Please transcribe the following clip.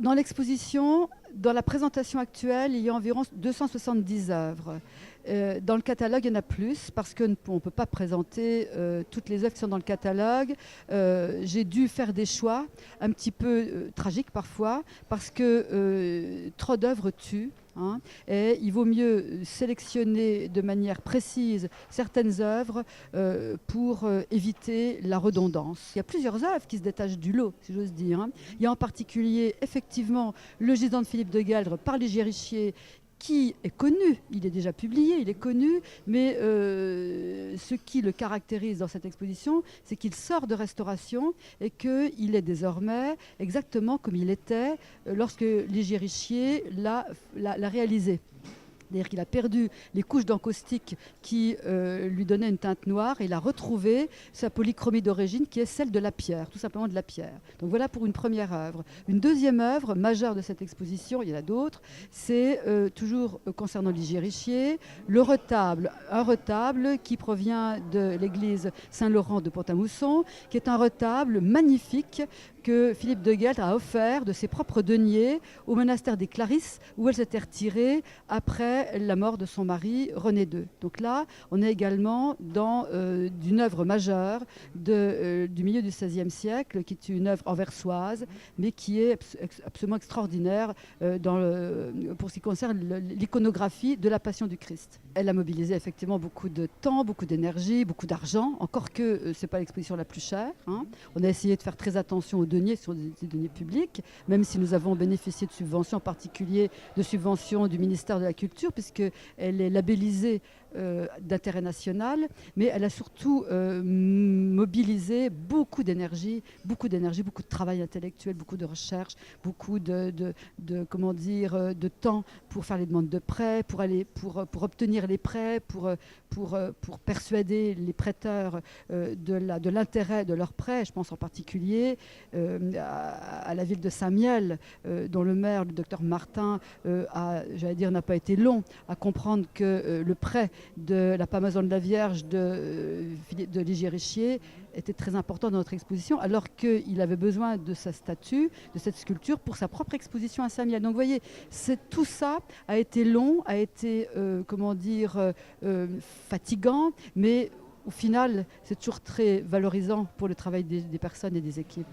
Dans l'exposition, dans la présentation actuelle, il y a environ 270 œuvres. Dans le catalogue, il y en a plus parce qu'on ne peut pas présenter toutes les œuvres qui sont dans le catalogue. J'ai dû faire des choix un petit peu tragiques parfois parce que trop d'œuvres tuent. Hein, et il vaut mieux sélectionner de manière précise certaines œuvres pour éviter la redondance. Il y a plusieurs œuvres qui se détachent du lot, si j'ose dire. Hein. Il y a en particulier, effectivement, le gisant de Philippe de Gueldre par Ligier Richier, qui est connu, il est déjà publié, il est connu, mais ce qui le caractérise dans cette exposition, c'est qu'il sort de restauration et qu'il est désormais exactement comme il était lorsque Ligier Richier l'a réalisé. C'est-à-dire qu'il a perdu les couches d'encaustique qui lui donnaient une teinte noire et il a retrouvé sa polychromie d'origine qui est celle de la pierre, tout simplement de la pierre. Donc voilà pour une première œuvre. Une deuxième œuvre majeure de cette exposition, il y en a d'autres, c'est toujours concernant Ligier Richier, le retable. Un retable qui provient de l'église Saint-Laurent de Pont-à-Mousson, qui est un retable magnifique que Philippe de Gueldre a offert de ses propres deniers au monastère des Clarisses où elle s'était retirée après la mort de son mari René II. Donc là, on est également dans une œuvre majeure du milieu du XVIe siècle, qui est une œuvre anversoise, mais qui est absolument extraordinaire pour ce qui concerne l'iconographie de la Passion du Christ. Elle a mobilisé effectivement beaucoup de temps, beaucoup d'énergie, beaucoup d'argent, encore que ce n'est pas l'exposition la plus chère. Hein. On a essayé de faire très attention aux deniers, sur des deniers publics, même si nous avons bénéficié de subventions, en particulier de subventions du ministère de la Culture, puisqu'elle est labellisée d'intérêt national, mais elle a surtout mobilisé beaucoup d'énergie, beaucoup de travail intellectuel, beaucoup de recherche, beaucoup de temps pour faire les demandes de prêts, pour obtenir les prêts, pour persuader les prêteurs de l'intérêt de leurs prêts. Je pense en particulier à la ville de Saint-Miel, dont le maire, le docteur Martin, n'a pas été long à comprendre que le prêt de la Pamaison de la Vierge de Ligier Richier était très important dans notre exposition, alors qu'il avait besoin de sa statue, de cette sculpture, pour sa propre exposition à Saint-Miel. Donc vous voyez, tout ça a été long, a été, fatigant, mais au final, c'est toujours très valorisant pour le travail des personnes et des équipes.